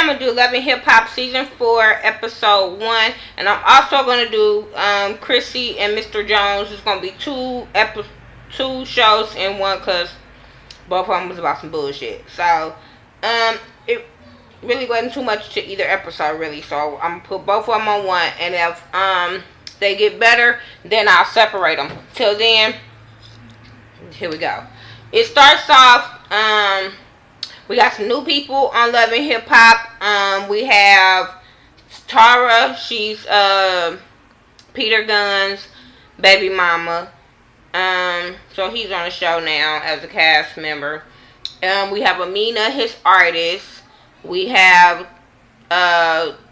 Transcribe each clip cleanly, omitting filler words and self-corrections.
going to do Love and Hip Hop Season 4, Episode 1. And I'm also going to do Chrissy and Mr. Jones. It's going to be two shows in one because both of them was about some bullshit. So, it really wasn't too much to either episode, really. So, I'm going to put both of them on one. And if they get better, then I'll separate them. Till then, here we go. It starts off, we got some new people on Love and Hip Hop. We have Tara. She's Peter Gunn's baby mama. So he's on the show now as a cast member. We have Amina, his artist. We have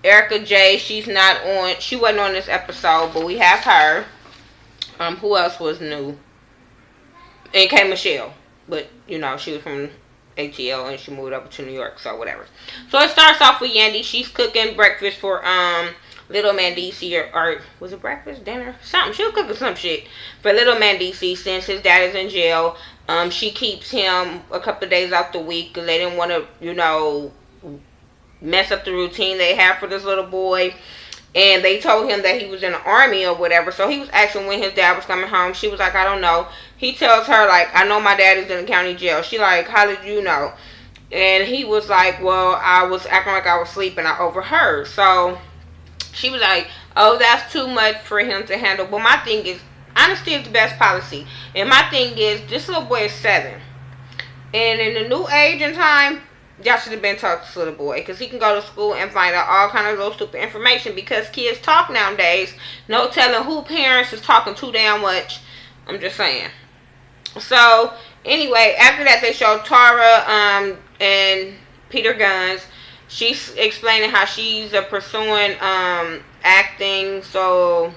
Erica J. She wasn't on this episode, but we have her. Who else was new? And K. Michelle. But, you know, she was from ATL and she moved over to New York, so whatever. So it starts off with Yandy. She's cooking breakfast for little Mandisi, or was it breakfast, dinner, something. She was cooking some shit for little Mandisi since his dad is in jail. She keeps him a couple of days out the week because they didn't want to, you know, mess up the routine they have for this little boy. And they told him that he was in the army or whatever. So he was asking when his dad was coming home. She was like, I don't know. He tells her, like, I know my dad is in the county jail. She like, how did you know? And he was like, well, I was acting like I was sleeping. I overheard. So she was like, oh, that's too much for him to handle. But my thing is, honesty is the best policy. And my thing is, this little boy is 7. And in the new age and time, y'all should have been talking to this little boy, because he can go to school and find out all kind of little stupid information, because kids talk nowadays. No telling who parents is talking too damn much. I'm just saying. So anyway, after that they showed Tara and Peter Guns. She's explaining how she's pursuing acting. So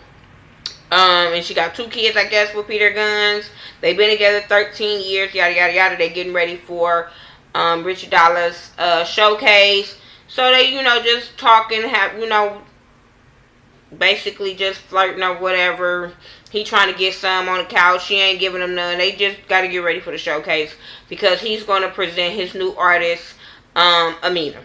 and she got 2 kids, I guess, with Peter Guns. They've been together 13 years. Yada yada yada. They're getting ready for Richard Dallas showcase. So they, you know, just talking, have, you know, basically just flirting or whatever. He trying to get some on the couch. She ain't giving him none. They just got to get ready for the showcase because he's going to present his new artist, Amina.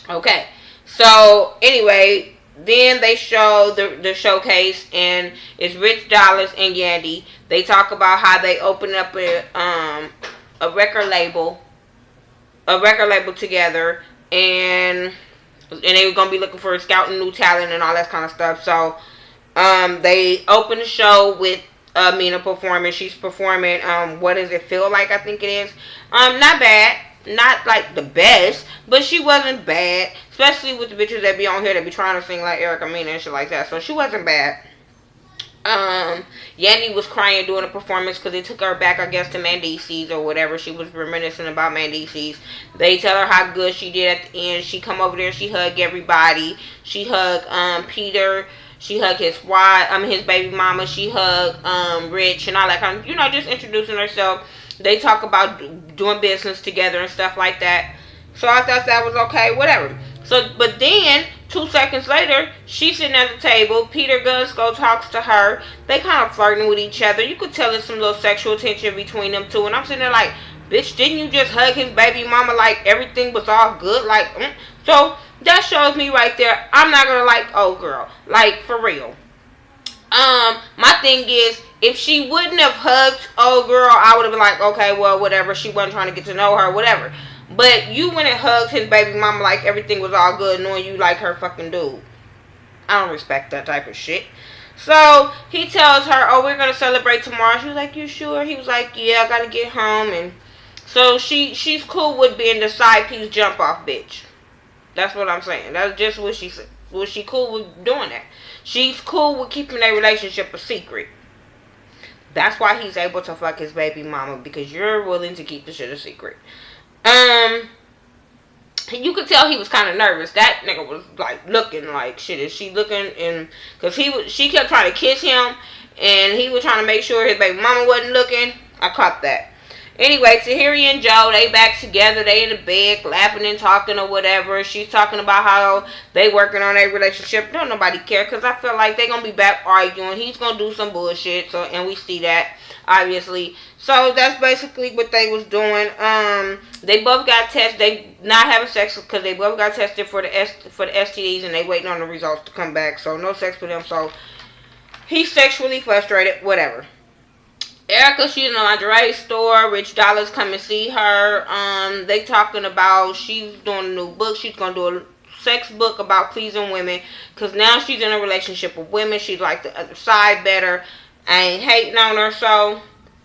Okay. So anyway, then they show the showcase, and it's Rich Dallas and Yandy. They talk about how they open up a record label together, and they were gonna be looking for scouting new talent and all that kind of stuff. So they open the show with Amina performing. She's performing What Does It Feel Like, I think it is. Not bad, not like the best, but she wasn't bad, especially with the bitches that be on here that be trying to sing like Erica Mena and shit like that. So she wasn't bad. Yandy was crying during the performance because they took her back, I guess, to Mandisi's or whatever. She was reminiscing about Mandisi's. They tell her how good she did at the end. She come over there, she hugged everybody. She hugged Peter. She hugged his wife, his baby mama. She hugged Rich and all that kind of, you know, just introducing herself. They talk about doing business together and stuff like that. So I thought that was okay, whatever. So, but then 2 seconds later, she's sitting at the table. Peter Guns talks to her. They kind of flirting with each other. You could tell there's some little sexual tension between them two. And I'm sitting there like, bitch, didn't you just hug his baby mama like everything was all good? Like, So that shows me right there, I'm not gonna like old girl. Like, for real. My thing is, if she wouldn't have hugged old girl, I would have been like, okay, well, whatever. She wasn't trying to get to know her, whatever. But you went and hugged his baby mama like everything was all good, knowing you like her fucking dude. I don't respect that type of shit. So he tells her, oh, we're going to celebrate tomorrow. She was like, you sure? He was like, yeah, I got to get home. And so she's cool with being the side piece jump off bitch. That's what I'm saying. That's just what she said. Was she cool with doing that? She's cool with keeping their relationship a secret. That's why he's able to fuck his baby mama, because you're willing to keep the shit a secret. You could tell he was kind of nervous. That nigga was like looking like, shit, is she looking? And because she kept trying to kiss him, and he was trying to make sure his baby mama wasn't looking. I caught that. Anyway, Tahiri and Joe, they back together. They in the bed laughing and talking or whatever. She's talking about how they working on their relationship. Don't nobody care, because I feel like they gonna be back arguing. He's gonna do some bullshit, so, and we see that. obviously. So that's basically what they was doing. They both got tested. They not having sex because they both got tested for the STDs, and they waiting on the results to come back. So no sex with them. So he's sexually frustrated. Whatever. Erica, she's in a lingerie store. Rich Dollars come and see her. They talking about she's doing a new book. She's gonna do a sex book about pleasing women, because now she's in a relationship with women. She like the other side better. I ain't hating on her. So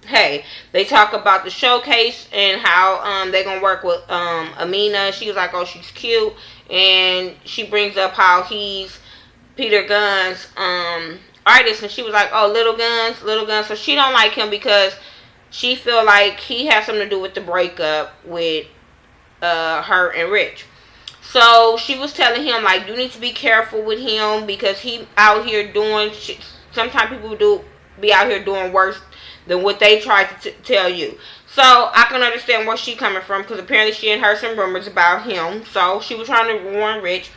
hey, they talk about the showcase and how they gonna work with Amina. She was like, oh, she's cute, and she brings up how he's Peter Gunn's artist, and she was like, oh, little guns. So she don't like him because she feel like he has something to do with the breakup with her and Rich. So she was telling him, like, you need to be careful with him because he out here doing shit. Sometimes people do be out here doing worse than what they tried to tell you. So I can understand where she coming from, because apparently she had heard some rumors about him. So she was trying to warn Rich.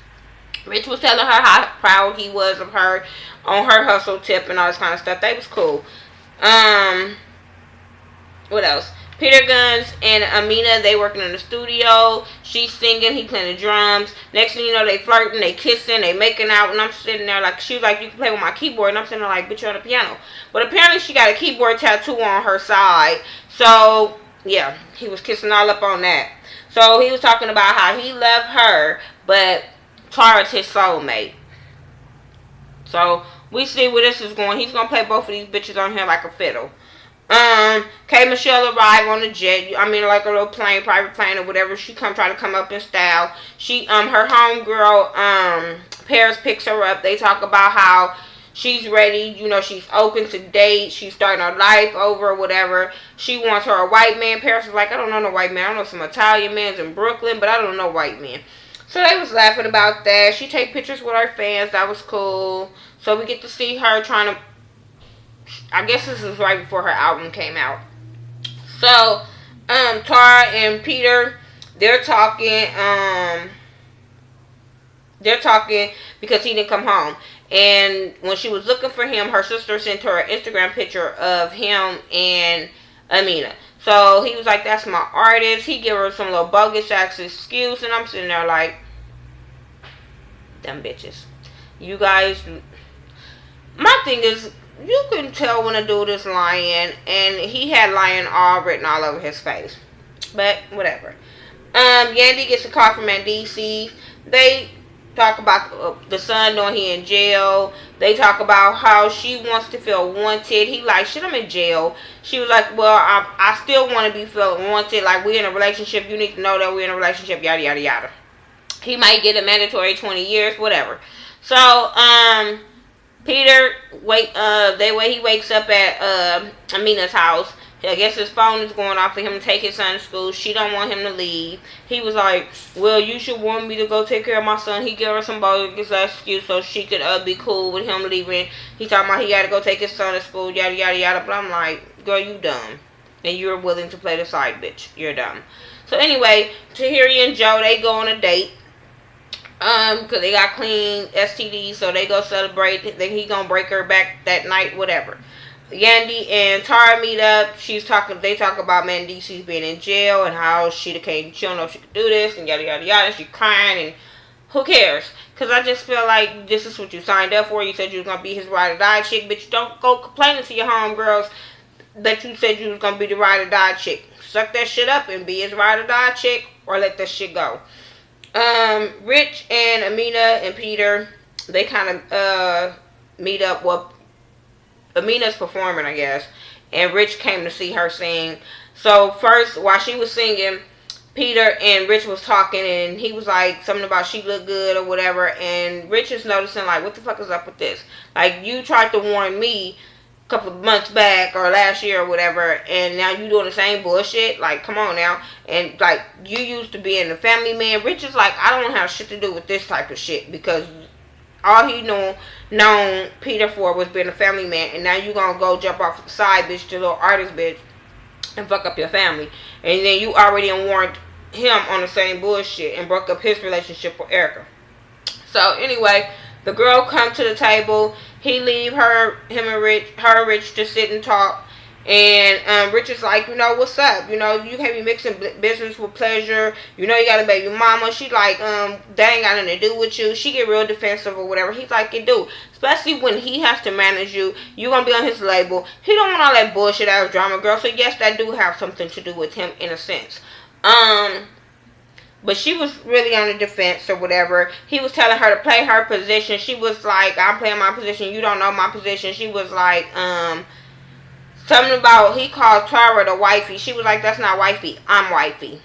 Rich was telling her how proud he was of her on her hustle tip and all this kind of stuff. They was cool. What else? Peter Guns and Amina, they working in the studio. She's singing, he playing the drums. Next thing you know, they flirting, they kissing, they making out, and I'm sitting there like, she was like, you can play with my keyboard, and I'm sitting there like, bitch, you're on the piano. But apparently she got a keyboard tattoo on her side. So yeah, he was kissing all up on that. So he was talking about how he loved her, but Tara's his soulmate. So we see where this is going. He's gonna play both of these bitches on here like a fiddle. K. Michelle arrived on the jet. I mean, like a little plane, private plane or whatever. She try to come up in style. She, her homegirl, Paris picks her up. They talk about how she's ready. You know, she's open to date. She's starting her life over or whatever. She wants her a white man. Paris is like, I don't know no white man. I know some Italian men in Brooklyn, but I don't know white men. So they was laughing about that. She take pictures with her fans. That was cool. So we get to see her trying to, I guess this is right before her album came out. So, Tara and Peter, they're talking because he didn't come home. And when she was looking for him, her sister sent her an Instagram picture of him and Amina. So he was like, that's my artist. He gave her some little bogus ass excuse, and I'm sitting there like, them bitches. You guys, my thing is, you can tell when a dude is lying, and he had lying all written all over his face. But whatever. Yandy gets a call from DC. They talk about the son knowing he in jail. They talk about how she wants to feel wanted. He like, shit, I'm in jail. She was like, well, I still want to be felt wanted. Like, we're in a relationship. You need to know that we're in a relationship. Yada yada yada. He might get a mandatory 20 years, whatever. So, Peter, he wakes up at Amina's house. I guess his phone is going off for him to take his son to school. She don't want him to leave. He was like, well, you should want me to go take care of my son. He gave her some bogus excuse so she could be cool with him leaving. He talking about he got to go take his son to school, yada, yada, yada. But I'm like, girl, you dumb. And you're willing to play the side bitch. You're dumb. So anyway, Tahiri and Joe, they go on a date. Because they got clean STDs, so they go celebrate. Then he gonna break her back that night, whatever. Yandy and Tara meet up. They talk about Mandici's being in jail and how she don't know if she could do this and yada yada yada. She crying and who cares? Because I just feel like this is what you signed up for. You said you was gonna be his ride or die chick, bitch. Don't go complaining to your homegirls that you said you was gonna be the ride or die chick. Suck that shit up and be his ride or die chick, or let that shit go. Rich and Amina and Peter, they kind of meet up. Well, Amina's performing, I guess, and Rich came to see her sing. So first, while she was singing, Peter and Rich was talking, and he was like something about she looked good or whatever, and Rich is noticing like, what the fuck is up with this? Like, you tried to warn me a couple of months back or last year or whatever, and now you doing the same bullshit. Like, come on now. And like, you used to be in the family man. Rich is like, I don't have shit to do with this type of shit, because all he known Peter for was being a family man, and now you gonna go jump off the side bitch to little artist bitch and fuck up your family. And then you already warned him on the same bullshit and broke up his relationship with Erica. So anyway, the girl come to the table. He leave him and Rich to sit and talk. And Rich is like, you know, what's up? You know, you can't be mixing business with pleasure. You know, you got a baby mama. She like, that ain't got nothing to do with you. She get real defensive or whatever. He's like, it do. Especially when he has to manage you. You gonna be on his label. He don't want all that bullshit ass drama, girl. So yes, that do have something to do with him in a sense. But she was really on the defense or whatever. He was telling her to play her position. She was like, I'm playing my position. You don't know my position. She was like, something about, he called Tara the wifey. She was like, that's not wifey. I'm wifey.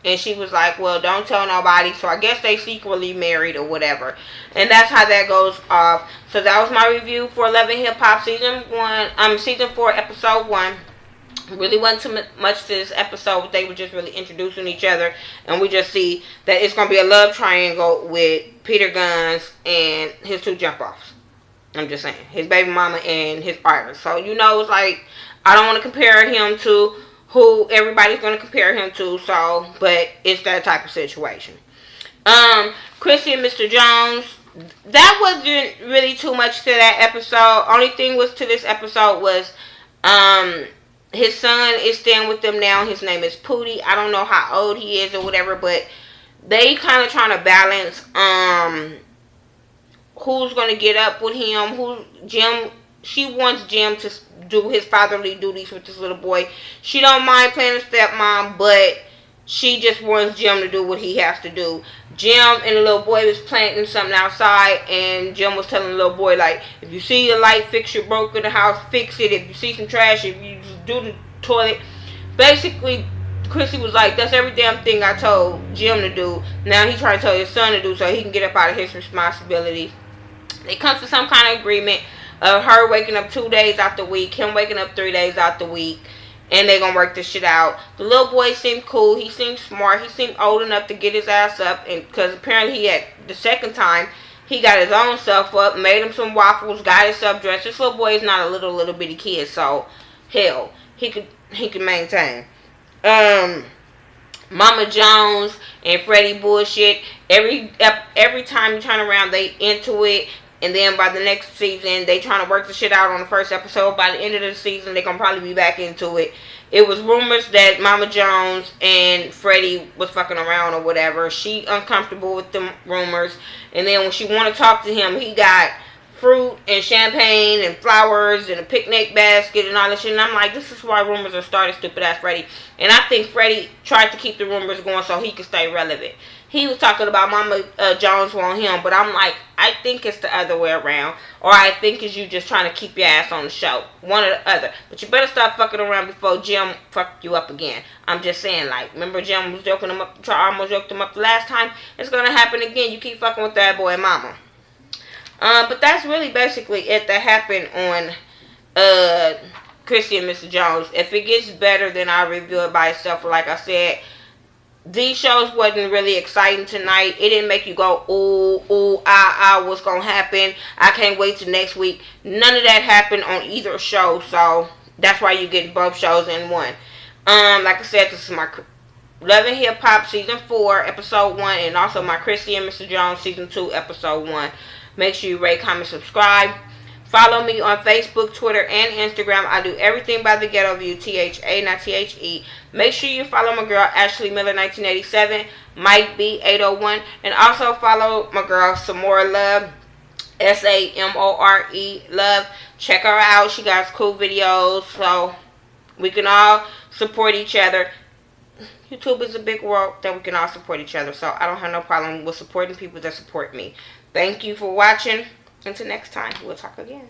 And she was like, well, don't tell nobody. So I guess they secretly married or whatever. And that's how that goes off. So that was my review for Love and Hip Hop season 4, episode 1. Really wasn't too much to this episode. They were just really introducing each other. And we just see that it's going to be a love triangle with Peter Guns and his 2 jump-offs. I'm just saying. His baby mama and his artist. So, you know, it's like, I don't want to compare him to who everybody's going to compare him to. So, but it's that type of situation. Chrissy and Mr. Jones. That wasn't really too much to that episode. Only thing was to this episode was, his son is staying with them now. His name is Pootie. I don't know how old he is or whatever, but they kind of trying to balance, who's going to get up with him. She wants Jim to do his fatherly duties with this little boy. She don't mind playing a stepmom, but she just wants Jim to do what he has to do. Jim and the little boy was planting something outside, and Jim was telling the little boy, like, if you see a light fixture broke in the house, fix it. If you see some trash, if you just do the toilet. Basically, Chrissy was like, that's every damn thing I told Jim to do. Now he's trying to tell his son to do so he can get up out of his responsibilities. They come to some kind of agreement of her waking up 2 days out the week, him waking up 3 days out the week, and they gonna work this shit out. The little boy seemed cool. He seemed smart. He seemed old enough to get his ass up, and because apparently he had the second time he got his own self up, made him some waffles, got himself dressed. This little boy is not a little bitty kid, so hell, he could maintain. Mama Jones and Freddie bullshit. Every time you turn around, they into it. And then by the next season, they trying to work the shit out on the first episode. By the end of the season, they gonna probably be back into it. It was rumors that Mama Jones and Freddie was fucking around or whatever. She uncomfortable with them rumors. And then when she want to talk to him, he got fruit and champagne and flowers and a picnic basket and all that shit. And I'm like, this is why rumors are started, stupid ass Freddie. And I think Freddie tried to keep the rumors going so he could stay relevant. He was talking about Mama Jones want him, but I'm like, I think it's the other way around. Or I think it's you just trying to keep your ass on the show. One or the other. But you better stop fucking around before Jim fuck you up again. I'm just saying, like, remember Jim was joking him up, almost joked him up the last time? It's going to happen again. You keep fucking with that boy and mama. But that's really basically it that happened on Chrissy and Mr. Jones. If it gets better, then I'll review it by itself. Like I said, these shows wasn't really exciting tonight. It didn't make you go, ooh, what's going to happen? I can't wait till next week. None of that happened on either show. So, that's why you get both shows in one. Like I said, this is my Love and Hip Hop Season 4, Episode 1. And also my Chrissy and Mr. Jones Season 2, Episode 1. Make sure you rate, comment, subscribe. Follow me on Facebook, Twitter, and Instagram. I do everything by The Ghetto View, THA, not THE. Make sure you follow my girl, Ashley Miller, 1987, Mike B, 801. And also follow my girl, Samora Love, SAMORE, Love. Check her out. She got cool videos, so we can all support each other. YouTube is a big world that we can all support each other, so I don't have no problem with supporting people that support me. Thank you for watching. Until next time, we'll talk again.